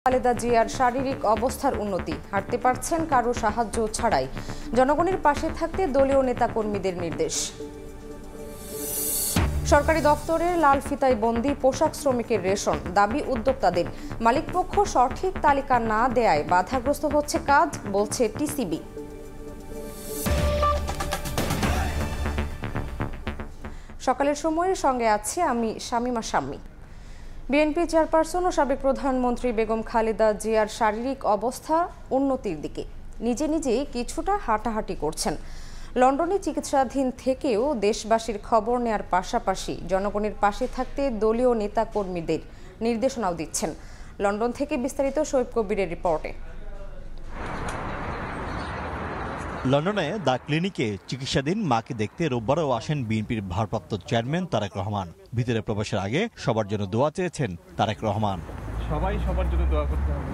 খালেদা জিয়ার শারীরিক অবস্থার উন্নতি, হাঁটতে পারছেন কারো সাহায্য ছাড়াই। জনগণের পাশে থাকতে দলীয় নেতাকর্মীদের নির্দেশ। সরকারি দপ্তরের লাল ফিতায় বন্দী পোশাক শ্রমিকের রেশন, দাবি উদ্যোক্তাদের। মালিকপক্ষ সঠিক তালিকা না দেয়ায় বাধাগ্রস্ত হচ্ছে কাজ, বলছে টিসিবি। সকালের সময়ের সঙ্গে আছে আমি শামিমা শাম্মী। বিএনপি চেয়ারপারসন ও সাবেক প্রধানমন্ত্রী বেগম খালেদা জিয়ার শারীরিক অবস্থা উন্নতির দিকে। নিজে নিজেই কিছুটা হাঁটাহাঁটি করছেন। লন্ডনে চিকিৎসাধীন থেকেও দেশবাসীর খবর নেয়ার পাশাপাশি জনগণের পাশে থাকতে দলীয় নেতাকর্মীদের নির্দেশনাও দিচ্ছেন। লন্ডন থেকে বিস্তারিত শোয়েব কবিরের রিপোর্টে। লন্ডনে দ্য ক্লিনিকে চিকিৎসাধীন মাকে দেখতে রোববারও আসেন বিএনপির ভারপ্রাপ্ত চেয়ারম্যান তারেক রহমান। ভিতরে প্রবেশের আগে সবার জন্য দোয়া চেয়েছেন তারেক রহমান। সবাই সবার জন্য দোয়া করতে হবে।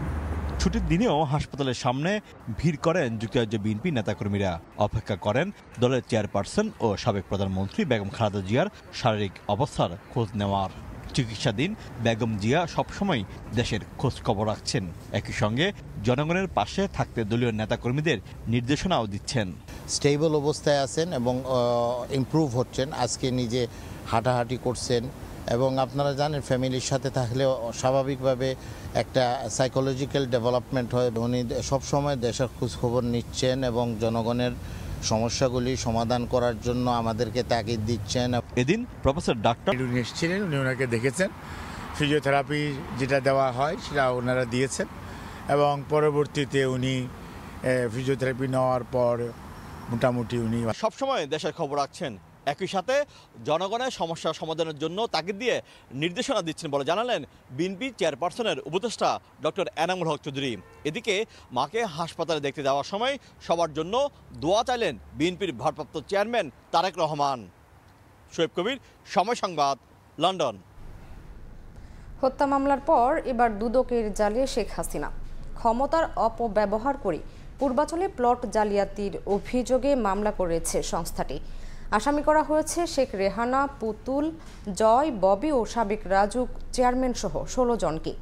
ছুটির দিনেও হাসপাতালের সামনে ভিড় করেন যুক্তরাজ্য বিএনপি নেতাকর্মীরা। অপেক্ষা করেন দলের চেয়ারপারসন ও সাবেক প্রধানমন্ত্রী বেগম খালেদা জিয়ার শারীরিক অবস্থার খোঁজ নেওয়ার। চিকিৎসাধীন বেগম জিয়া সবসময় দেশের খোঁজ খবর রাখছেন, একই সঙ্গে জনগণের পাশে থাকতে দলীয় নেতাকর্মীদের নির্দেশনাও দিচ্ছেন। স্টেবল অবস্থায় আছেন এবং ইমপ্রুভ হচ্ছেন। আজকে নিজে হাঁটাহাঁটি করছেন এবং আপনারা জানেন ফ্যামিলির সাথে থাকলে স্বাভাবিকভাবে একটা সাইকোলজিক্যাল ডেভেলপমেন্ট হয়। উনি সবসময় দেশের খোঁজখবর নিচ্ছেন এবং জনগণের সমস্যাগুলি সমাধান করার জন্য আমাদেরকে তাগিদ দিচ্ছেন। এদিন প্রফেসর ডাক্তার উনি এসেছিলেন, উনি ওনাকে দেখেছেন, ফিজিওথেরাপি যেটা দেওয়া হয় সেটা ওনারা দিয়েছেন এবং পরবর্তীতে উনি ফিজিওথেরাপি নেওয়ার পর মোটামুটি উনি সবসময় দেশের খবর রাখছেন, একই সাথে জনগণের সমস্যা সমাধানের জন্য তাগিদ দিয়ে নির্দেশনা দিচ্ছেন বলে জানালেন বিএনপি চেয়ারপারসনের উপদেষ্টা ডক্টর এনামুল হক চৌধুরী। এদিকে মাকে হাসপাতালে দেখতে যাওয়ার সময় সবার জন্য দোয়া চাইলেন বিএনপির ভারপ্রাপ্ত চেয়ারম্যান তারেক রহমান। শোয়েব কবির, সময় সংবাদ, লন্ডন। হত্যা মামলার পর এবার দুদকের জালে শেখ হাসিনা। ক্ষমতার অপব্যবহার করে পূর্বাঞ্চলে প্লট জালিয়াতির অভিযোগে মামলা করেছে সংস্থাটি। আসামি করা হয়েছে শেখ রেহানা, পুতুল, জয়, ববি ও সাবেক রাজুক চেয়ারম্যান সহ 16 জনকে।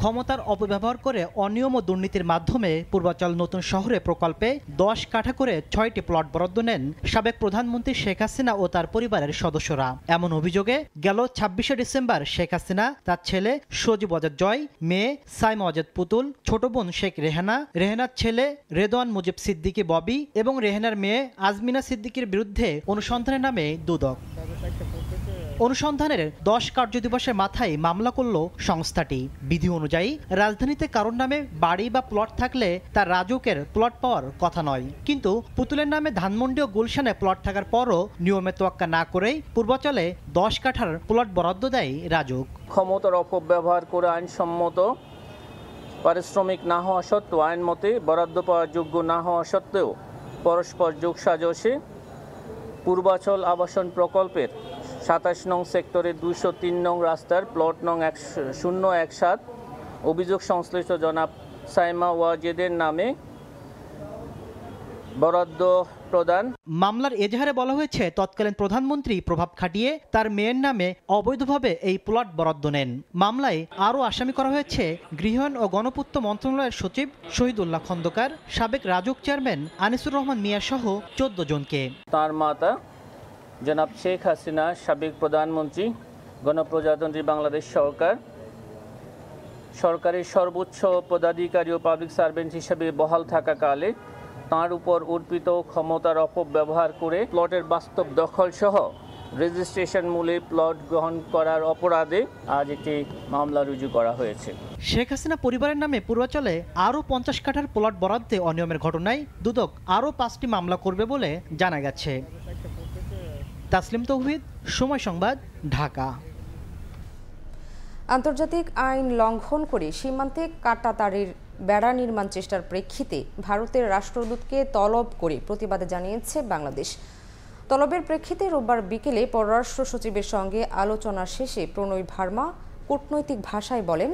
ক্ষমতার অপব্যবহার করে অনিয়ম ও দুর্নীতির মাধ্যমে পূর্বাঞ্চল নতুন শহরে প্রকল্পে 10 কাঠা করে 6টি প্লট বরাদ্দ নেন সাবেক প্রধানমন্ত্রী শেখ হাসিনা ও তার পরিবারের সদস্যরা। এমন অভিযোগে গেল 26শে ডিসেম্বর শেখ হাসিনা, তার ছেলে সজীব ওয়াজেদ জয়, মেয়ে সাইমা ওয়াজেদ পুতুল, ছোট বোন শেখ রেহানা, রেহানার ছেলে রেদওয়ান মুজিব সিদ্দিকী ববি এবং রেহানার মেয়ে আজমিনা সিদ্দিকীর বিরুদ্ধে অনুসন্ধানের নামে দুদক। অনুসন্ধানের 10 কার্যদিবসের মাথায় মামলা করল সংস্থাটি। বিধি অনুযায়ী রাজধানীতে কারোর নামে বাড়ি বা প্লট থাকলে তার রাজুকের প্লট পাওয়ার কথা নয়, কিন্তু পুতুলের নামে ধানমন্ডি ও গুলশানে প্লট থাকার পরও নিয়মে তোয়াক্কা না করেই পূর্বাঞ্চলে 10 কাঠার প্লট বরাদ্দ দেয় রাজুক। ক্ষমতার অপব্যবহার করে আইনসম্মত পারিশ্রমিক না হওয়া সত্ত্বেও আইন মতে বরাদ্দ পাওয়ার যোগ্য না হওয়া সত্ত্বেও পরস্পর যোগসাজশে পূর্বাঞ্চল আবাসন প্রকল্পের 27 নং সেক্টরের 203 নং রাস্তার প্লট নং 1017 অভিযোগ সংশ্লিষ্ট জনাব সাইমা ওয়াজেদের নামে বরাদ্দ প্রদান। মামলার এজাহারে বলা হয়েছে তৎকালীন প্রধানমন্ত্রী প্রভাব খাটিয়ে তার মেয়ের নামে অবৈধভাবে এই প্লট বরাদ্দ নেন। মামলায় আরও আসামি করা হয়েছে গৃহায়ণ ও গণপূর্ত মন্ত্রণালয়ের সচিব শহীদুল্লাহ খন্দকার, সাবেক রাজুক চেয়ারম্যান আনিসুর রহমান মিয়া সহ 14 জনকে। তার মাতা জনাব শেখ হাসিনা, সাবেক প্রধানমন্ত্রী, গণপ্রজাতন্ত্রী বাংলাদেশ সরকার, সরকারের সর্বোচ্চ পদাধিকারী ও পাবলিক সার্ভেন্ট হিসেবে বহাল থাকাকালে তার উপর অর্পিত ক্ষমতার অপব্যবহার করে প্লটের বাস্তব দখল সহ রেজিস্ট্রেশন মূলে প্লট গ্রহণ করার অপরাধে আজ একটি মামলা রুজু করা হয়েছে। শেখ হাসিনা পরিবারের নামে পূর্বাঞ্চলে আরও 50 কাঠার প্লট বরাদ্দে অনিয়মের ঘটনায় দুদক আরও 5টি মামলা করবে বলে জানা গেছে। তাসলিম তৌহিদ, সময় সংবাদ, ঢাকা। আন্তর্জাতিক আইন লঙ্ঘন করে সীমান্তে কাঁটাতারের বেড়া নির্মাণ চেষ্টার প্রেক্ষিতে ভারতের রাষ্ট্রদূতকে তলব করে প্রতিবাদ জানিয়েছে বাংলাদেশ। তলবের প্রেক্ষিতে রোববার বিকেলে পররাষ্ট্র সচিবের সঙ্গে আলোচনা শেষে প্রণয় ভার্মা কূটনৈতিক ভাষায় বলেন,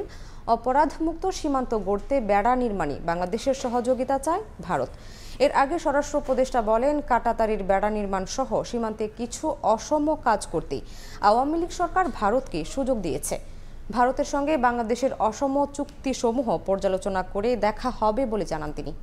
অপরাধমুক্ত সীমান্ত গড়তে বেড়া নির্মাণে বাংলাদেশের সহযোগিতা চায় ভারত। এর আগে স্বরাষ্ট্র উপদেষ্টা বলেন, কাঁটাতারের বেড়া নির্মাণ সহ সীমান্তে কিছু অসম কাজ করতে আওয়ামী লীগ সরকার ভারতকে সুযোগ দিয়েছে। ভারতের সঙ্গে বাংলাদেশের অসম চুক্তিসমূহ পর্যালোচনা করে দেখা হবে বলে জানান তিনি।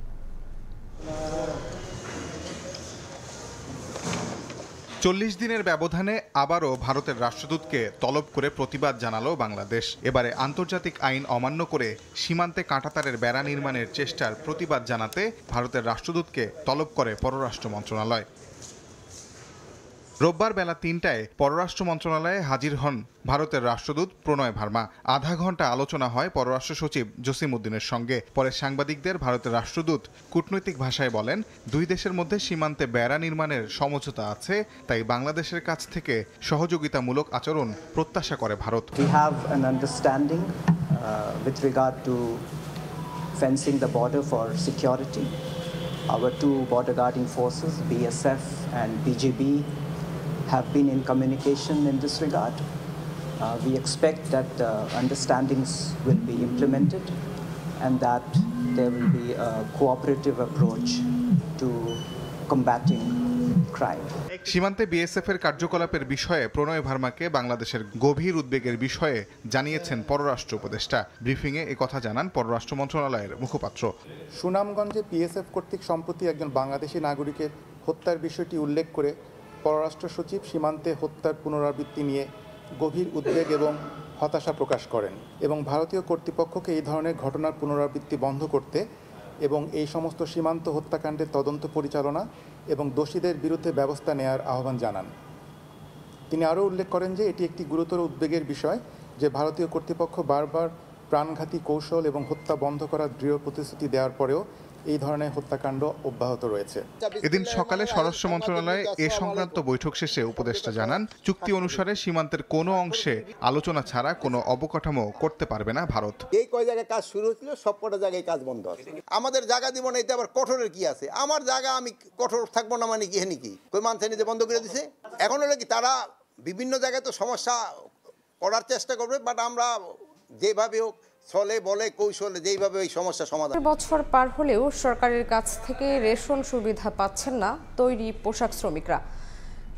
40 দিনের ব্যবধানে আবারও ভারতের রাষ্ট্রদূতকে তলব করে প্রতিবাদ জানালো বাংলাদেশ। এবারে আন্তর্জাতিক আইন অমান্য করে সীমান্তে কাঁটাতারের বেড়া নির্মাণের চেষ্টার প্রতিবাদ জানাতে ভারতের রাষ্ট্রদূতকে তলব করে পররাষ্ট্র মন্ত্রণালয়। রোববার বেলা ৩টায় পররাষ্ট্র মন্ত্রণালয়ে হাজির হন ভারতের রাষ্ট্রদূত প্রণয় ভার্মা। আধা ঘন্টা আলোচনা হয় পররাষ্ট্র সচিব জসিম উদ্দিনের সঙ্গে। পরে সাংবাদিকদের ভারতের রাষ্ট্রদূত কূটনৈতিক ভাষায় বলেন, দুই দেশের মধ্যে সীমান্তে বেড়া নির্মাণের সমঝোতা আছে, তাই বাংলাদেশের কাছ থেকে সহযোগিতামূলক আচরণ প্রত্যাশা করে Bharat. We have an understanding with regard to fencing the border for security. Our two border guarding forces, BSF and BGB, have been in communication in this regard. We expect that understandings will be implemented and that there will be a cooperative approach to combating crime. সীমান্তে BSF এর কার্যকলাপের বিষয়ে প্রণয় ভার্মাকে বাংলাদেশের গভীর উদ্বেগের বিষয়ে জানিয়েছেন পররাষ্ট্র উপদেষ্টা। ব্রিফিংয়ে একথা জানান পররাষ্ট্র মন্ত্রণালয়ের মুখপাত্র। সুনামগঞ্জে বিএসএফ কর্তৃক সম্প্রতি একজন বাংলাদেশি নাগরিকের হত্যার বিষয়টি উল্লেখ করে পররাষ্ট্র সচিব সীমান্তে হত্যার পুনরাবৃত্তি নিয়ে গভীর উদ্বেগ এবং হতাশা প্রকাশ করেন এবং ভারতীয় কর্তৃপক্ষকে এই ধরনের ঘটনার পুনরাবৃত্তি বন্ধ করতে এবং এই সমস্ত সীমান্ত হত্যাকাণ্ডের তদন্ত পরিচালনা এবং দোষীদের বিরুদ্ধে ব্যবস্থা নেওয়ার আহ্বান জানান। তিনি আরও উল্লেখ করেন যে এটি একটি গুরুতর উদ্বেগের বিষয় যে ভারতীয় কর্তৃপক্ষ বারবার প্রাণঘাতী কৌশল এবং হত্যা বন্ধ করার দৃঢ় প্রতিশ্রুতি দেওয়ার পরেও এই ধরনের হত্যাকাণ্ড অব্যাহত রয়েছে। এদিন সকালে স্বরাষ্ট্র মন্ত্রণালয়ে এ সংক্রান্ত বৈঠক শেষে উপদেষ্টা জানান, চুক্তি অনুসারে সীমান্তের কোনো অংশে আলোচনা ছাড়া কোনো অবকাঠামো করতে পারবে না ভারত। এই কয় জায়গায় কাজ শুরু হচ্ছিল, সবকটা জায়গায় কাজ বন্ধ আছে। আমাদের জায়গা দিব না, এতে আবার কঠোরের কি আছে? আমার জায়গা আমি কঠোর থাকবো না মানে কি হেনি কি কই মানছে নিতে বন্ধ করে দিছে? এখন হলো কি তারা বিভিন্ন জায়গায় তো সমস্যা করার চেষ্টা করবে, বাট আমরা যেভাবে হোক ছলে বলে কৌশলে যেইভাবে এই সমস্যা সমাধান। বছর পার হলেও সরকারের কাছ থেকে রেশন সুবিধা পাচ্ছেন না তৈরি পোশাক শ্রমিকরা।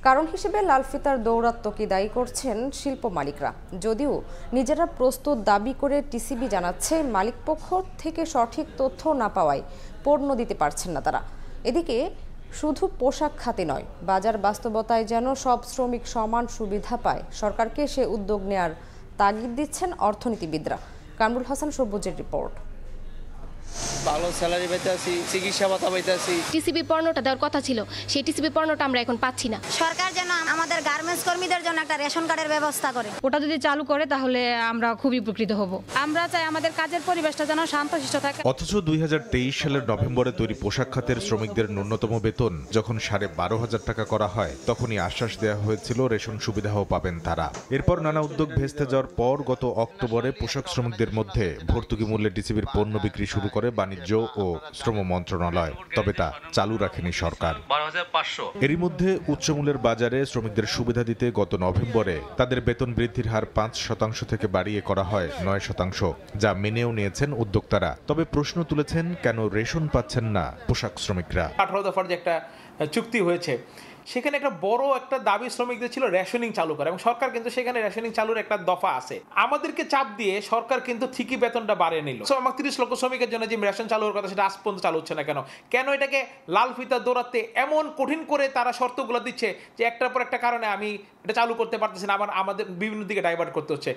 কারণ হিসেবে লাল ফিতার দৌরাত্ম্যকে দায়ী করছেন শিল্প মালিকরা। যদিও নিজেরা প্রস্তুত দাবি করে টিসিবি জানাচ্ছে মালিকপক্ষ থেকে সঠিক তথ্য না পাওয়ায় পণ্য দিতে পারছেন না তারা। এদিকে শুধু পোশাক খাতে নয়, বাজার বাস্তবতায় যেন সব শ্রমিক সমান সুবিধা পায়, সরকারকে সে উদ্যোগ নেয়ার তাগিদ দিচ্ছেন অর্থনীতিবিদরা। কামরুল হাসান সবুজের রিপোর্ট। ভালো স্যালারি পাইতেছি, চিকিৎসা ভাতা পাইতেছি। টিসিবি পণ্যটা দেওয়ার কথা ছিল, সেই টিসিবি পণ্যটা আমরা এখন পাচ্ছি না। সরকার যেন আমাদের গার্মেন্টস কর্মীদের জন্য একটা রেশন কার্ডের ব্যবস্থা করে। ওটা যদি চালু করে তাহলে আমরা খুবই উপকৃত হব। আমরা চাই আমাদের কাজের পরিবেশটা যেন শান্তশিষ্ট থাকে। অথচ 2023 সালের নভেম্বরে তৈরি পোশাক খাতের শ্রমিকদের ন্যূনতম বেতন যখন 12,500 টাকা করা হয়, তখনই আশ্বাস দেওয়া হয়েছিল রেশন সুবিধাও পাবেন তারা। এরপর নানা উদ্যোগ ভেস্তে যাওয়ার পর গত অক্টোবরে পোশাক শ্রমিকদের মধ্যে ভর্তুকি মূল্যে টিসিবির পণ্য বিক্রি শুরু করে বাণিজ্য ও শ্রম মন্ত্রণালয়, তবে তা চালু রাখেনি সরকার। 12,500 এরই মধ্যে উচ্চমূল্যের বাজারে শ্রমিকদের সুবিধা দিতে গত নভেম্বরে তাদের বেতন বৃদ্ধির হার 5% থেকে বাড়িয়ে করা হয় 9%, যা মেনেও নিয়েছেন উদ্যোক্তারা। তবে প্রশ্ন তুলেছেন, কেন রেশন পাচ্ছেন না পোশাক শ্রমিকরা? 18 দফার যে একটা চুক্তি হয়েছে, সেখানে একটা বড় একটা দাবি শ্রমিকদের ছিল রেশনিং চালু করা, এবং সরকার কিন্তু সেখানে রেশনিং চালুর একটা দফা আছে। আমাদেরকে চাপ দিয়ে সরকার কিন্তু ঠিকই বেতনটা বাড়িয়ে নিল। আমার 30 লক্ষ শ্রমিকের জন্য যে রেশন চালুর কথা, সেটা আজ পর্যন্ত চালু হচ্ছে না কেন? কেন এটাকে লাল ফিতা দৌড়াতে এমন কঠিন করে তারা শর্তগুলো দিচ্ছে যে একটার পর একটা কারণে আমি এটা চালু করতে পারতেছি না, আবার আমাদের বিভিন্ন দিকে ডাইভার্ট করতে হচ্ছে।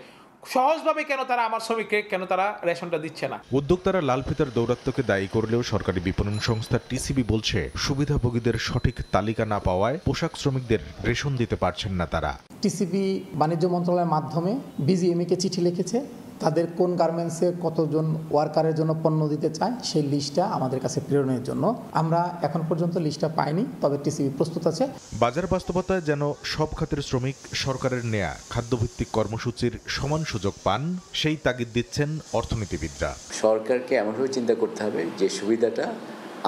সহজভাবে কেন তারা আমার শ্রমিককে কেন তারা রেশনটা দিচ্ছে না? উদ্যোক্তারা লাল ফিতার দৌরাত্ম্যকে দায়ী করলেও সরকারি বিপণন সংস্থা টিসিবি বলছে, সুবিধাভোগীদের সঠিক তালিকা না পাওয়ায় পোশাক শ্রমিকদের রেশন দিতে পারছেন না তারা। টিসিবি বাণিজ্য মন্ত্রণালয়ের মাধ্যমে বিজিএমইকে চিঠি লিখেছে, তাদের কোন গার্মেন্টসে কতজন ওয়ার্কারের জন্য পণ্য দিতে চায় সেই লিস্টটা আমাদের কাছে প্রেরণের জন্য। আমরা এখন পর্যন্ত লিস্টটা পাইনি, তবে টিসিবি প্রস্তুত আছে। বাজার বাস্তবতায় যেন সব খাতের শ্রমিক সরকারের নেয়া খাদ্যভিত্তিক কর্মসূচির সমান সুযোগ পান, সেই তাগিদ দিচ্ছেন অর্থনীতিবিদরা। সরকারকে এমনভাবে চিন্তা করতে হবে যে সুবিধাটা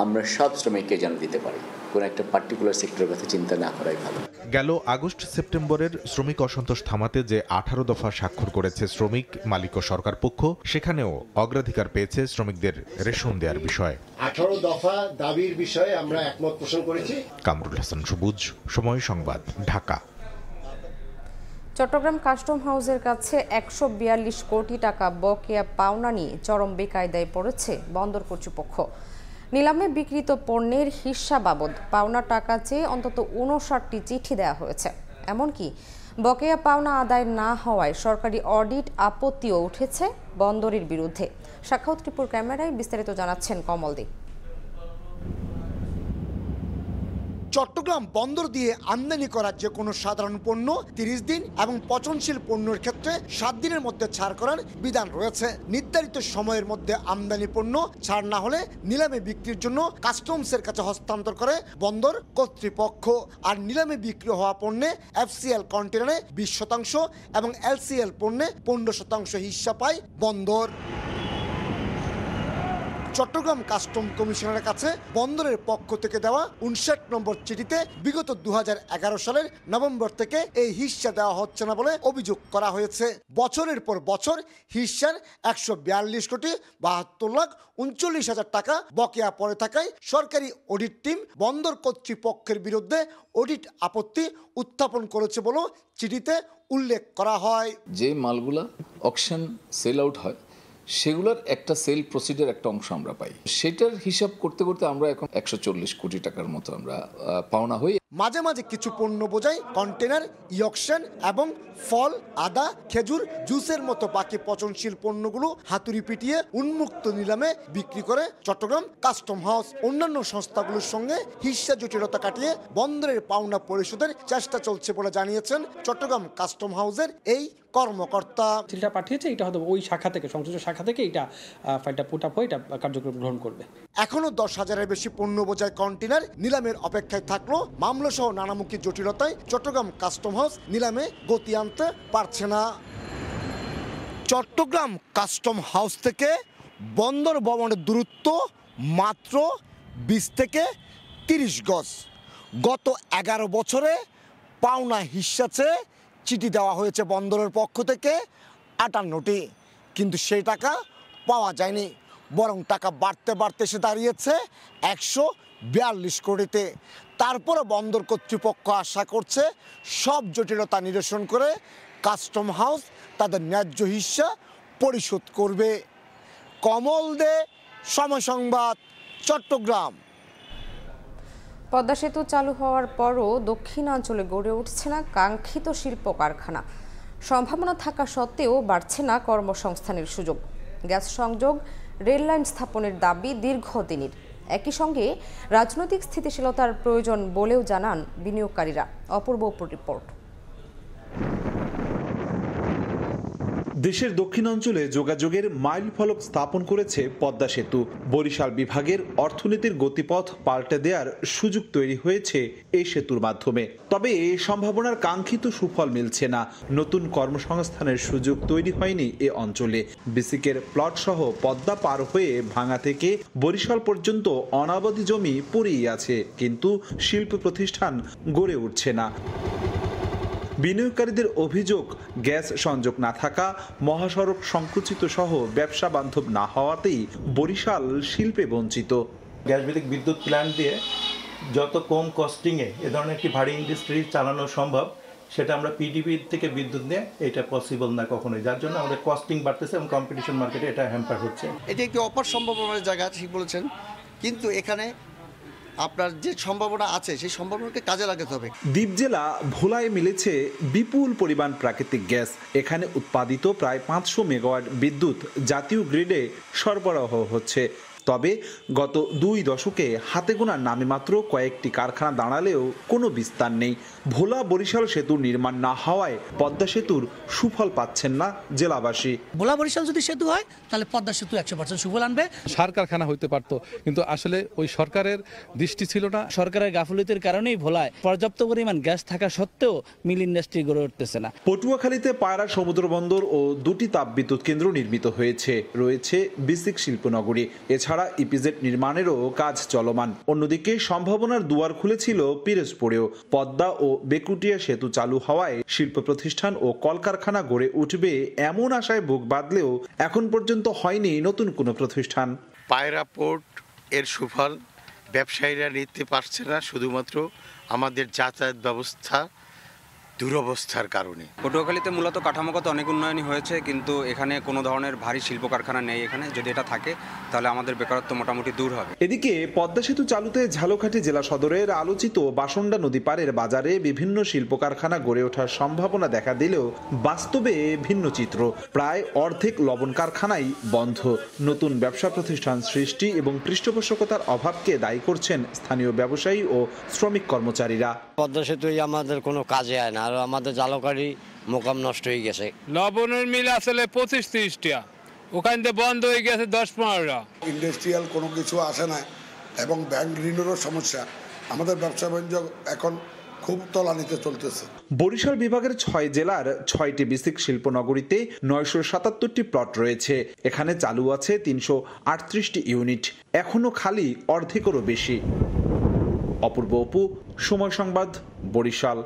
আমরা সব শ্রমিককে যেন দিতে পারি, কোন একটা পার্টিকুলার সেক্টরের কথা চিন্তা না করাই ভালো। গেল আগস্ট সেপ্টেম্বরের শ্রমিক অসন্তোষ থামাতে যে 18 দফা স্বাক্ষর করেছে শ্রমিক মালিক ও সরকার পক্ষ, সেখানেও অগ্রাধিকার পেয়েছে শ্রমিকদের রেশন দেওয়ার বিষয়। 18 দফা দাবির বিষয়ে আমরা একমত পোষণ করেছি। কামরুল হাসান সবুজ, সময় সংবাদ, ঢাকা। চট্টগ্রাম কাস্টম হাউসের কাছে 142 কোটি টাকা বকেয়া পাওনা নিয়ে চরম বেকায়দায় পড়েছে বন্দর কর্তৃপক্ষ। নিলামে বিক্রিত পণ্যের হিস্সা বাবদ পাওনা টাকা চেয়ে অন্তত 59টি চিঠি দেওয়া হয়েছে। এমনকি বকেয়া পাওনা আদায় না হওয়ায় সরকারি অডিট আপত্তিও উঠেছে বন্দরের বিরুদ্ধে। সাক্ষাৎ ত্রিপুর ক্যামেরায় বিস্তারিত জানাচ্ছেন কমল দে। চট্টগ্রাম বন্দর দিয়ে আমদানি করা যে কোনো সাধারণ পণ্য 30 দিন এবং পচনশীল পণ্যের ক্ষেত্রে 7 দিনের মধ্যে ছাড় করার বিধান রয়েছে। নির্ধারিত সময়ের মধ্যে আমদানি পণ্য ছাড় না হলে নিলামে বিক্রির জন্য কাস্টমসের কাছে হস্তান্তর করে বন্দর কর্তৃপক্ষ। আর নিলামে বিক্রি হওয়া পণ্যে FCL কন্টেনারে 20% এবং LCL পণ্যে 15% হিস্সা পায় বন্দর। চট্টগ্রাম কাস্টম কমিশনারের কাছে বন্দরের পক্ষ থেকে দেওয়া 59 নম্বর চিঠিতে বিগত 2011 সালের নভেম্বর থেকে এই হিস্সা দেওয়া হচ্ছে না বলে অভিযোগ করা হয়েছে। বছরের পর বছর হিস্সার 142 কোটি 72 লাখ 39 হাজার টাকা বকেয়া পড়ে থাকায় সরকারি অডিট টিম বন্দর কর্তৃপক্ষের বিরুদ্ধে অডিট আপত্তি উত্থাপন করেছে বলে চিঠিতে উল্লেখ করা হয়। যে মালগুলা অকশন সেল আউট হয় সেগুলোর একটা সেল প্রসিডার একটা অংশ আমরা পাই, সেটার হিসাব করতে করতে আমরা এখন 140 কোটি টাকার মতো আমরা পাওনা হই। মাঝে মাঝে কিছু পণ্য বোঝাই কন্টেনার, ইয়কশন এবং ফল, আদা, খেজুর, জুসের মতো বাকি পচনশীল পণ্যগুলো হাতুড়ি পিটিয়ে উন্মুক্ত নিলামে বিক্রি করে চট্টগ্রাম কাস্টম হাউস। অন্যান্য সংস্থাগুলোর সঙ্গে হিস্সা জটিলতা কাটিয়ে বন্দরের পাওনা পরিশোধের চেষ্টা চলছে বলে জানিয়েছেন চট্টগ্রাম কাস্টম হাউসের এই কর্মকর্তা। চিঠিটা পাঠিয়েছে, এটা হয়তো ওই শাখা থেকে, সংশ্লিষ্ট শাখা থেকে এটা ফাইলটা পুট আপ হয়ে এটা কার্যক্রম গ্রহণ করবে। এখনো 10,000-এর বেশি পণ্য বোঝাই কন্টেনার নিলামের অপেক্ষায় থাকলো মামলা সহ নানামুখী জটিলতায় চট্টগ্রাম কাস্টম হাউস নিলামে গতি আনতে পারছে না। চট্টগ্রাম কাস্টম হাউস থেকে বন্দর ভবনের দূরত্ব মাত্র 20 থেকে 30 গজ। গত 11 বছরে পাওনা হিস্সা চেয়ে চিঠি দেওয়া হয়েছে বন্দরের পক্ষ থেকে 58টি, কিন্তু সেই টাকা পাওয়া যায়নি। বরং টাকা বাড়তে বাড়তে এসে দাঁড়িয়েছে 142 কোটিতে। তারপরে বন্দর কর্তৃপক্ষ আশা করছে সব জটিলতা নিরসন করে কাস্টম হাউস তাদের ন্যায্য হিস্সা পরিশোধ করবে। কমল দে, সময় সংবাদ, চট্টগ্রাম। পদ্মা সেতু চালু হওয়ার পরও দক্ষিণাঞ্চলে গড়ে উঠছে না কাঙ্ক্ষিত শিল্প কারখানা। সম্ভাবনা থাকা সত্ত্বেও বাড়ছে না কর্মসংস্থানের সুযোগ। গ্যাস সংযোগ, রেল লাইন স্থাপনের দাবি দীর্ঘদিনের। একই সঙ্গে রাজনৈতিক স্থিতিশীলতার প্রয়োজন বলেও জানান বিনিয়োগকারীরা। অপূর্ব রিপোর্ট। দেশের দক্ষিণাঞ্চলে যোগাযোগের মাইল ফলক স্থাপন করেছে পদ্মা সেতু। বরিশাল বিভাগের অর্থনীতির গতিপথ পাল্টে দেওয়ার সুযোগ তৈরি হয়েছে এই সেতুর মাধ্যমে। তবে এই সম্ভাবনার কাঙ্ক্ষিত সুফল মিলছে না। নতুন কর্মসংস্থানের সুযোগ তৈরি হয়নি এ অঞ্চলে। বিসিকের প্লট সহ পদ্মা পার হয়ে ভাঙা থেকে বরিশাল পর্যন্ত অনাবাদি জমি পড়েই আছে, কিন্তু শিল্প প্রতিষ্ঠান গড়ে উঠছে না। বিনিয়োগকারীদের অভিযোগ, গ্যাস সংযোগ না থাকা, মহাসড়ক সংকুচিত সহ ব্যবসা বান্ধব না হওয়াতেই বরিশাল শিল্পে বঞ্চিত। গ্যাস ভিত্তিক বিদ্যুৎ প্ল্যান্ট দিয়ে যত কম কস্টিংয়ে এ ধরনের একটি ভারী ইন্ডাস্ট্রি চালানো সম্ভব, সেটা আমরা পিডিপি থেকে বিদ্যুৎ নিয়ে এটা পসিবল না কখনোই, যার জন্য আমাদের কস্টিং বাড়তেছে এবং কম্পিটিশন মার্কেটে এটা হ্যাম্পার হচ্ছে। এটি একটি অপার সম্ভাবনার জায়গা, ঠিক বলেছেন, কিন্তু এখানে আপনার যে সম্ভাবনা আছে সেই সম্ভাবনাকে কাজে লাগাতে হবে। দ্বীপ জেলা ভোলায় মিলেছে বিপুল পরিমাণ প্রাকৃতিক গ্যাস। এখানে উৎপাদিত প্রায় 500 মেগাওয়াট বিদ্যুৎ জাতীয় গ্রিডে সরবরাহ হচ্ছে। তবে গত 2 দশকে হাতে গোনা নামে মাত্র কয়েকটি কারখানা দাঁড়ালেও কোনো বিস্তার নেই। ভোলা বরিশাল সেতু নির্মাণ না হওয়ায় পদ্মা সেতুর সুফল পাচ্ছেন না জেলাবাসী। ভোলা বরিশাল যদি সেতু হয় তাহলে পদ্মা সেতু 100% সুফল আনবে। সার কারখানা হইতে পারতো, কিন্তু আসলে ওই সরকারের দৃষ্টি ছিল না। সরকারের গাফিলতির কারণেই ভোলায় পর্যাপ্ত পরিমাণ গ্যাস থাকা সত্ত্বেও মিল ইন্ডাস্ট্রি গড়ে উঠতেছে না। পটুয়াখালীতে পায়রা সমুদ্র বন্দর ও 2টি তাপবিদ্যুৎ কেন্দ্র নির্মিত হয়েছে। রয়েছে বিসিক শিল্পনগরী। এছাড়া ইপিজেড নির্মাণেরও কাজ চলমান। অন্যদিকে সম্ভাবনার দুয়ার খুলেছিল পিরোজপুরেও। পদ্মা ও বেকুটিয়া সেতু চালু হওয়ায় শিল্প প্রতিষ্ঠান ও কলকারখানা গড়ে উঠবে এমন আশায় বুক বাঁধলেও এখন পর্যন্ত হয়নি নতুন কোনো প্রতিষ্ঠান। পায়রা পোর্ট এর সুফল ব্যবসায়ীরা নিতে পারছে না, শুধুমাত্র আমাদের যাতায়াত ব্যবস্থা দুরবস্থার কারণে। পটুয়াখালীতে মূলত কাঠামোগত অনেক উন্নয়নই হয়েছে, কিন্তু এখানে কোনো ধরনের ভারী শিল্প কারখানা নেই। এখানে যদি এটা থাকে তাহলে আমাদের বেকারত্ব মোটামুটি দূর হবে। এদিকে পদ্মা সেতু চালুতে ঝালকাঠি জেলা সদরের আলোচিত বাসন্ডা নদী পাড়ের বাজারে বিভিন্ন শিল্প কারখানা গড়ে ওঠার সম্ভাবনা দেখা দিলেও বাস্তবে ভিন্ন চিত্র। প্রায় অর্ধেক লবণ কারখানাই বন্ধ। নতুন ব্যবসা প্রতিষ্ঠান সৃষ্টি এবং পৃষ্ঠপোষকতার অভাবকে দায়ী করছেন স্থানীয় ব্যবসায়ী ও শ্রমিক কর্মচারীরা। পদ্মা সেতুই আমাদের কোনো কাজে আয় না, আর আমাদের ঝালকাঠি মোকাম নষ্ট হয়ে গেছে। লবণের মিল আসলে 25-30টা, ওখান থেকে বন্ধ হয়ে গেছে 10-15টা। ইন্ডাস্ট্রিয়াল কোনো কিছু আসে না এবং ব্যাংক ঋণেরও সমস্যা। আমাদের ব্যবসা বাণিজ্য এখন খুব তলানিতে চলতেছে। বরিশাল বিভাগের 6 জেলার 6টি বিসিক শিল্পনগরীতে 977টি প্লট রয়েছে। এখানে চালু আছে 338টি ইউনিট, এখনো খালি অর্ধেকেরও বেশি। অপূর্ব অপু, সময় সংবাদ, বরিশাল।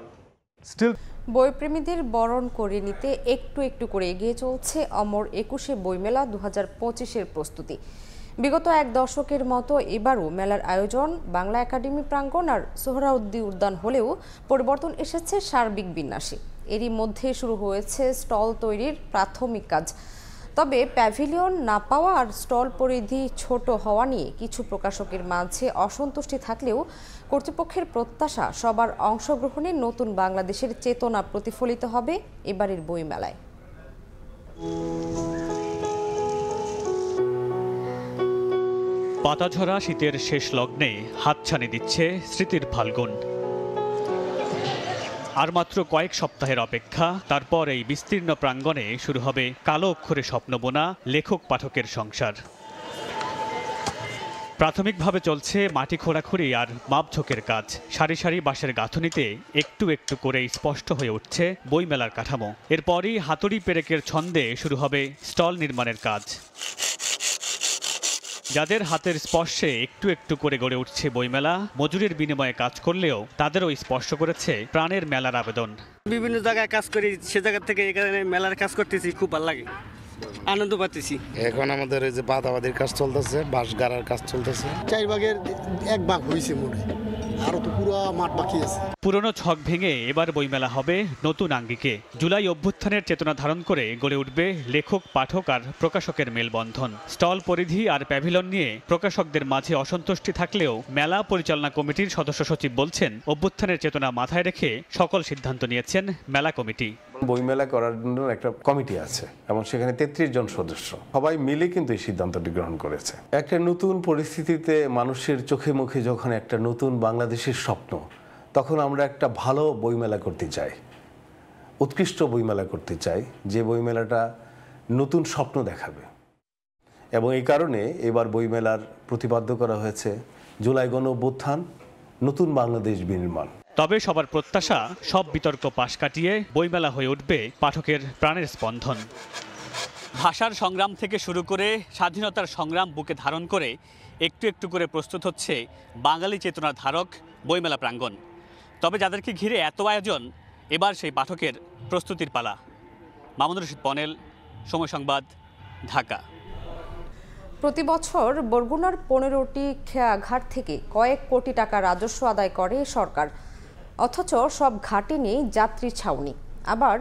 বইপ্রেমীদের বরণ করে নিতে একটু একটু করে এগিয়ে চলছে অমর 21শে বইমেলা 2025-এর প্রস্তুতি। বিগত এক দশকের মতো এবারও মেলার আয়োজন বাংলা একাডেমি প্রাঙ্গণ আর সোহরাওয়ার্দী উদ্যান হলেও পরিবর্তন এসেছে সার্বিক বিন্যাসে। এরই মধ্যে শুরু হয়েছে স্টল তৈরির প্রাথমিক কাজ। তবে প্যাভিলিয়ন না পাওয়া আর স্টল পরিধি ছোট হওয়া নিয়ে কিছু প্রকাশকের মাঝে অসন্তুষ্টি থাকলেও কর্তৃপক্ষের প্রত্যাশা সবার অংশগ্রহণে নতুন বাংলাদেশের চেতনা প্রতিফলিত হবে এবারের বইমেলায়। পাতাঝরা শীতের শেষ লগ্নে হাতছানি দিচ্ছে স্মৃতির ফাল্গুন। আর মাত্র কয়েক সপ্তাহের অপেক্ষা, তারপর এই বিস্তীর্ণ প্রাঙ্গণে শুরু হবে কালো অক্ষরে স্বপ্নবোনা লেখক পাঠকের সংসার। প্রাথমিকভাবে চলছে মাটি খোঁড়াখুড়ি আর মাপঝোঁকের কাজ। সারি সারি বাঁশের গাঁথুনিতে একটু একটু করে স্পষ্ট হয়ে উঠছে বইমেলার কাঠামো। এরপরই হাতুড়ি পেরেকের ছন্দে শুরু হবে স্টল নির্মাণের কাজ। যাদের হাতের স্পর্শে একটু একটু করে গড়ে উঠছে বইমেলা, মজুরির বিনিময়ে কাজ করলেও তাদেরও স্পর্শ করেছে প্রাণের মেলার আবেদন। বিভিন্ন জায়গায় কাজ করি, সে জায়গা থেকে এখানে মেলার কাজ করতেছি, খুব ভালো লাগে, আনন্দ পাচ্ছি। এখন আমাদের এই যে বাদাবাদির কাজ চলতেছে, বাঁশ গাড়ার কাজ চলতেছে। 4 ভাগের 1 ভাগ হয়েছে মনে, আরো তো পুরো মাঠ বাকি আছে। পুরনো ছক ভেঙে এবার বইমেলা হবে নতুন আঙ্গিকে। জুলাই অভ্যুত্থানের চেতনা ধারণ করে গড়ে উঠবে লেখক, পাঠক আর প্রকাশকের মেলবন্ধন। স্টল পরিধি আর প্যাভিলন নিয়ে প্রকাশকদের মাঝে অসন্তুষ্টি থাকলেও মেলা পরিচালনা কমিটির সদস্য সচিব বলছেন, অভ্যুত্থানের চেতনা মাথায় রেখে সকল সিদ্ধান্ত নিয়েছেন মেলা কমিটি। বইমেলা করার জন্য একটা কমিটি আছে এবং সেখানে 33 জন সদস্য, সবাই মিলে কিন্তু এই সিদ্ধান্তটি গ্রহণ করেছে। একটা নতুন পরিস্থিতিতে মানুষের চোখে মুখে যখন একটা নতুন বাংলাদেশের স্বপ্ন, তখন আমরা একটা ভালো বইমেলা করতে চাই, উৎকৃষ্ট বইমেলা করতে চাই, যে বইমেলাটা নতুন স্বপ্ন দেখাবে। এবং এই কারণে এবার বইমেলার প্রতিপাদ্য করা হয়েছে জুলাই গণঅভ্যুত্থান, নতুন বাংলাদেশ বিনির্মাণ। তবে সবার প্রত্যাশা, সব বিতর্ক পাশ কাটিয়ে বইমেলা হয়ে উঠবে পাঠকের প্রাণের স্পন্দন। ভাষার সংগ্রাম থেকে শুরু করে স্বাধীনতার সংগ্রাম বুকে ধারণ করে একটু একটু করে প্রস্তুত হচ্ছে বাঙালি চেতনার ধারক বইমেলা প্রাঙ্গণ। তবে যাদেরকে ঘিরে এত আয়োজন, এবার সেই পাঠকের প্রস্তুতির পালা। মামুনুর রশিদ পনেল, সময় সংবাদ, ঢাকা। প্রতি বছর বরগুনার 15টি খেয়াঘাট থেকে কয়েক কোটি টাকা রাজস্ব আদায় করে সরকার, অথচ সব ঘাটে নেই যাত্রী ছাউনি। আবার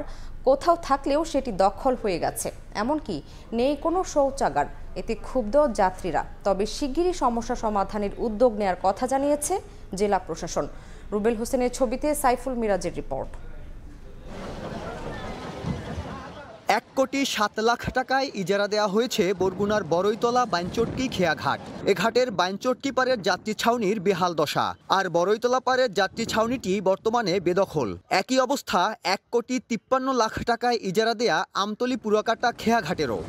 কোথাও থাকলেও সেটি দখল হয়ে গেছে, এমনকি নেই কোনো শৌচাগার। এতে ক্ষুব্ধ যাত্রীরা। তবে শিগগিরই সমস্যা সমাধানের উদ্যোগ নেয়ার কথা জানিয়েছে জেলা প্রশাসন। রুবেল হোসেনের ছবিতে সাইফুল মিরাজের রিপোর্ট। 1,07,00,000 টাকায় ইজারা দেওয়া হয়েছে বরগুনার বড়ইতলা বাইনচটকি খেয়াঘাট। এ ঘাটের বাইনচটকি পাড়ের যাত্রী ছাউনির বেহাল দশা, আর বড়ইতলা পাড়ের যাত্রী ছাউনিটি বর্তমানে বেদখল। একই অবস্থা 1,53,00,000 টাকায় ইজারা দেয়া আমতলী পুরাকাটা খেয়াঘাটেরও।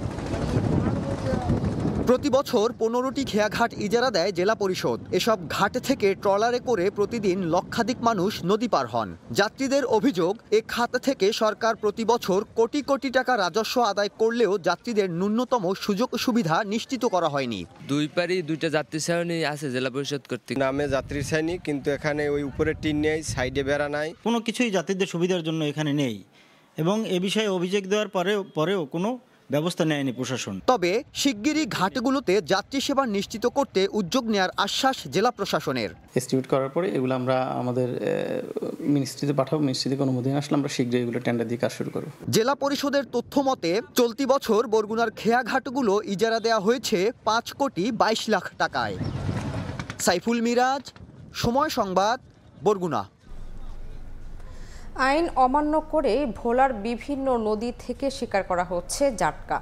প্রতি বছর 15টি খেয়াঘাট ইজারা দেয় জেলা পরিষদ। এসব ঘাট থেকে ট্রলারে করে প্রতিদিন লক্ষাধিক মানুষ নদী পার হন। যাত্রীদের অভিযোগ, এ খাত থেকে সরকার প্রতি বছর কোটি কোটি টাকা রাজস্ব আদায় করলেও যাত্রীদের ন্যূনতম সুযোগ সুবিধা নিশ্চিত করা হয়নি। দুই পারি 2টা যাত্রী ছাউনি আছে জেলা পরিষদ কর্তৃক নামে যাত্রী ছাউনি, কিন্তু এখানে ওই উপরে টিন নেই, সাইডে বেড়া নাই, কোনো কিছুই যাত্রীদের সুবিধার জন্য এখানে নেই। এবং এ বিষয়ে অভিযোগ দেওয়ার পরেও কোনো ব্যবস্থা নেয়নি প্রশাসন। তবে শিগগিরই ঘাটগুলোতে যাত্রী সেবা নিশ্চিত করতে উদ্যোগ নেওয়ার আশ্বাস জেলা প্রশাসনের। এস্টিমেট করার পরে এগুলো আমরা আমাদের মিনিস্ট্রিতে পাঠাবো, মিনিস্ট্রি থেকে অনুমোদন আসলে আমরা শীঘ্রই এগুলো টেন্ডার দিয়ে কাজ শুরু করব। জেলা পরিষদের তথ্য মতে চলতি বছর বরগুনার খেয়াঘাটগুলো ইজারা দেওয়া হয়েছে 5 কোটি 22 লাখ টাকায়। সাইফুল মিরাজ, সময় সংবাদ, বরগুনা। আইন অমান্য করে ভোলার বিভিন্ন নদী থেকে শিকার করা হচ্ছে জাটকা।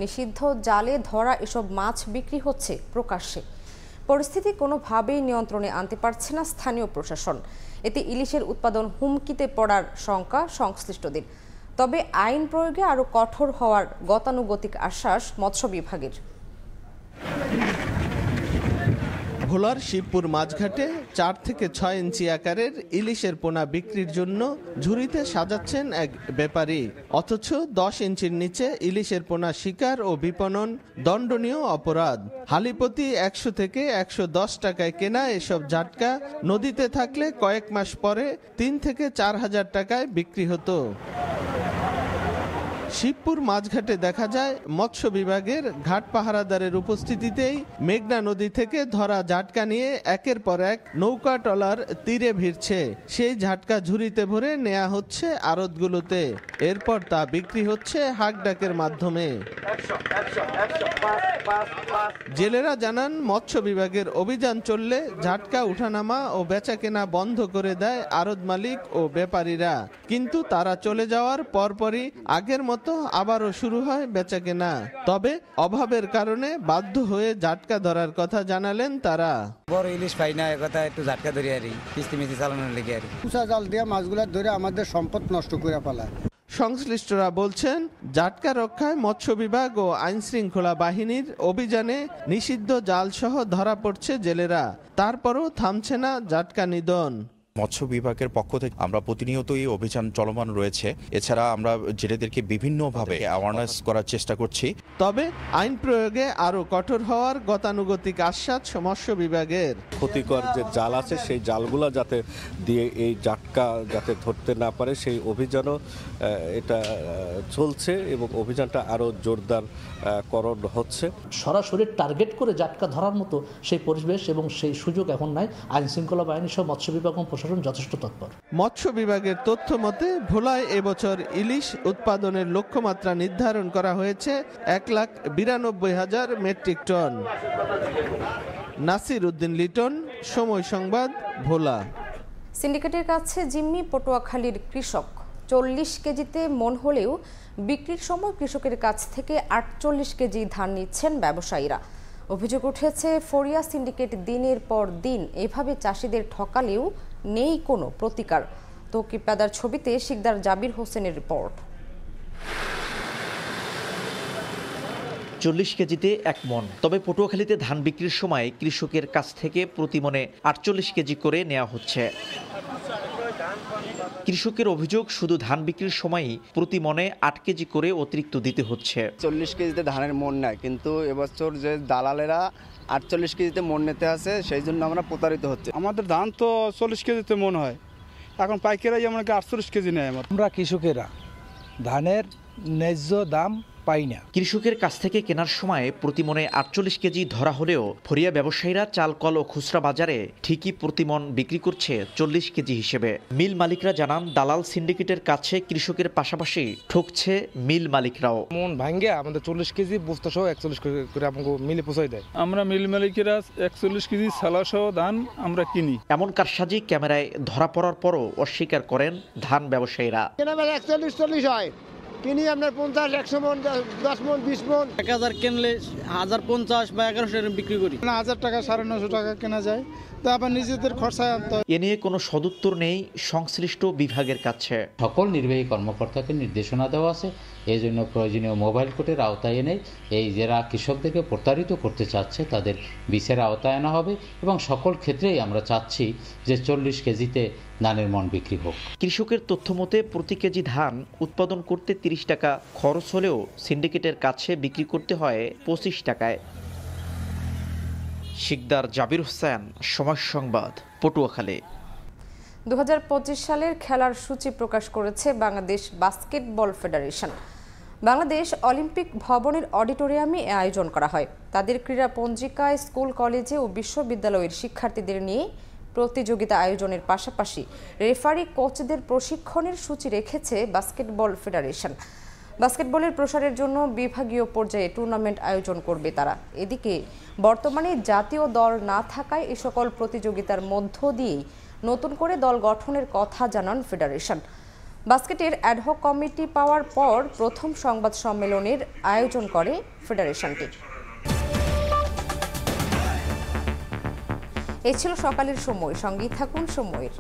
নিষিদ্ধ জালে ধরা এসব মাছ বিক্রি হচ্ছে প্রকাশ্যে। পরিস্থিতি কোনোভাবেই নিয়ন্ত্রণে আনতে পারছে না স্থানীয় প্রশাসন। এতে ইলিশের উৎপাদন হুমকিতে পড়ার শঙ্কা সংশ্লিষ্টদের। তবে আইন প্রয়োগে আরও কঠোর হওয়ার গতানুগতিক আশ্বাস মৎস্য বিভাগের। ভোলার শিবপুর মাছঘাটে 4 থেকে 6 ইঞ্চি আকারের ইলিশের পোনা বিক্রির জন্য ঝুড়িতে সাজাচ্ছেন এক ব্যাপারী, অথচ 10 ইঞ্চির নিচে ইলিশের পোনা শিকার ও বিপণন দণ্ডনীয় অপরাধ। হালিপতি 100 থেকে 110 টাকায় কেনা এসব জাটকা নদীতে থাকলে কয়েক মাস পরে 3 থেকে 4 হাজার টাকায় বিক্রি হতো। শিবপুর মাছঘাটে দেখা যায় মৎস্য বিভাগের ঘাট পাহারাদারের উপস্থিতিতেই মেঘনা নদী থেকে ধরা জাটকা নিয়ে একের পর এক নৌকা ট্রলার তীরে ভিড়ছে। সেই ঝাটকা ঝুড়িতে ভরে নেওয়া হচ্ছে আড়তগুলোতে, এরপর তা বিক্রি হচ্ছে হাঁকডাকের মাধ্যমে। জেলেরা জানান মৎস্য বিভাগের অভিযান চললে ঝাটকা উঠানামা ও বেচাকেনা বন্ধ করে দেয় আড়ত মালিক ও ব্যাপারীরা, কিন্তু তারা চলে যাওয়ার পরপরই আগের মতো আবারও শুরু হয় বেচাকেনা। তবে অভাবের কারণে বাধ্য হয়ে জাটকা ধরার কথা জানালেন তারা। বড় ইলিশ পাই না, একথা একটু জাটকা ধরে আরি কিস্তি মিস্তি চালানোর লেগে আরি কুচা জাল দিয়ে মাছগুলা ধরে আমাদের সম্পদ নষ্ট করে ফেলায়। সংশ্লিষ্টরা বলছেন জাটকা রক্ষায় মৎস্য বিভাগ ও আইন শৃঙ্খলা বাহিনীর অভিযানে নিষিদ্ধ জাল সহ ধরা পড়ছে জেলেরা, তারপরও থামছে না জাটকা নিধন। মৎস্য বিভাগের পক্ষ থেকে আমরা প্রতিনিয়ত এই অভিযান চলমান রয়েছে। এছাড়া আমরা জেলেদেরকে বিভিন্নভাবে অ্যাওয়ারনেস করার চেষ্টা করছি। তবে আইন প্রয়োগে আরো কঠোর হওয়ার গতানুগতিক আশ্বাস মৎস্য বিভাগের। ক্ষতিকর যে জাল আছে সেই জালগুলো যাতে দিয়ে এই জাটকা যাতে ধরতে না পারে সেই অভিযানও এটা চলছে এবং অভিযানটা আরো জোরদার করণ হচ্ছে। সরাসরি টার্গেট করে জাটকা ধরার মতো সেই পরিবেশ এবং সেই সুযোগ এখন নাই। আইন শৃঙ্খলা বাহিনী সহ মৎস্য বিভাগ যথেষ্ট তৎপর। মৎস্য বিভাগের তথ্য মতে ভোলায় এবছর ইলিশ উৎপাদনের লক্ষ্যমাত্রা নির্ধারণ করা হয়েছে 1,92,000 মেট্রিক টন। নাসির উদ্দিন লিটন, সময় সংবাদ, ভোলা। সিন্ডিকেটের কাছে জিম্মি পটুয়াখালীর কৃষক। 40 কেজিতে মন হলেও বিক্রির সময় কৃষকের কাছ থেকে 48 কেজি ধান নিচ্ছেন ব্যবসায়ীরা। অভিযোগ উঠেছে ফরিয়া সিন্ডিকেট দিনের পর দিন এভাবে চাষিদের ঠকালেও নেই কোনো প্রতিকার। তৌকিব পেদার ছবিতে শিকদার জাবির হোসেনের রিপোর্ট। 40 কেজিতে 1 মন। তবে পটুয়াখালীতে ধান বিক্রির সময় কৃষকের কাছ থেকে প্রতি মনে 48 কেজি করে নেওয়া হচ্ছে। কৃষকের অভিযোগ শুধু ধান বিক্রির সময়ই প্রতি মনে 8 কেজি করে অতিরিক্ত দিতে হচ্ছে। 40 কেজিতে ধানের মন নেয়, কিন্তু এবছর যে দালালেরা 48 কেজিতে মন নিতে আছে, সেই জন্য আমরা প্রতারিত হচ্ছে। আমাদের ধান তো 40 কেজিতে মন হয়, এখন পাইকারি যেমন 48 কেজি নেয়। আমরা কৃষকেরা ধানের ন্যায্য দাম পাই না। কৃষকের কাছ থেকে কেনার সময় প্রতি মনে 48 কেজি ধরা হলেও ফরিয়া ব্যবসায়ীরা চাল কল ও খুচরা বাজারে ঠিকই প্রতি মন বিক্রি করছে 40 কেজি হিসেবে। মিল মালিকরা জানান দালাল সিন্ডিকেটের কাছে কৃষকের পাশাপাশি ঠকছে মিল মালিকরাও। মন ভাঙ্গে আমাদের 40 কেজি বস্তা সহ 41 করে আমাকে মিলে পৌঁছায় দেয়। আমরা মিল মালিকেরা 41 কেজি সালা সহ ধান আমরা কিনি। এমন কারসাজি ক্যামেরায় ধরা পড়ার পরও অস্বীকার করেন ধান ব্যবসায়ীরা। 41-40 হয়, কিনি আপনার 50, 100 মন, 10 মন, 20 মন। 1000 কিনলে 1050 বা 1100 বিক্রি করি। 1000 টাকা 950 টাকা কেনা যায়, তা আবার নিজেদের খরচায় আনতে হয়। এ নিয়ে কোনো সদুত্তর নেই সংশ্লিষ্ট বিভাগের কাছে। সকল নির্বাহী কর্মকর্তাকে নির্দেশনা দেওয়া আছে, এই জন্য প্রয়োজনীয় মোবাইল কোর্টের আওতায় এনে এই যারা কৃষকদেরকে প্রতারিত করতে চাচ্ছে তাদের বিচারের আওতায় আনা হবে এবং সকল ক্ষেত্রেই আমরা চাচ্ছি যে 40 কেজিতে ধানের মন বিক্রি হোক। কৃষকের তথ্য মতে প্রতি কেজি ধান উৎপাদন করতে 30 টাকা খরচ হলেও সিন্ডিকেটের কাছে বিক্রি করতে হয় 25 টাকায়। শিকদার জাবির হোসেন, সময় সংবাদ, পটুয়াখালী। 2025 সালের খেলার সূচি প্রকাশ করেছে Bangladesh basketball federation. Bangladesh Olympic ভবনের অডিটোরিয়ামে আয়োজন করা হয়। তাদের ক্রীড়া পঞ্জিকায় স্কুল, কলেজে ও বিশ্ববিদ্যালয়ের শিক্ষার্থীদের নিয়ে প্রতিযোগিতা আয়োজনের পাশাপাশি রেফারি, কোচদের প্রশিক্ষণের সূচি রেখেছে বাস্কেটবল ফেডারেশন। বাস্কেটবলের প্রসারের জন্য বিভাগীয় পর্যায়ে টুর্নামেন্ট আয়োজন করবে তারা। এদিকে বর্তমানে জাতীয় দল না থাকায় এ সকল প্রতিযোগিতার মধ্য দিয়েই নতুন করে দল গঠনের কথা জানান ফেডারেশন। বাস্কেটের অ্যাডহক কমিটি পাওয়ার পর প্রথম সংবাদ সম্মেলনের আয়োজন করে ফেডারেশনটি। এই ছিল সকালের সময়। সঙ্গেই থাকুন সময়ের।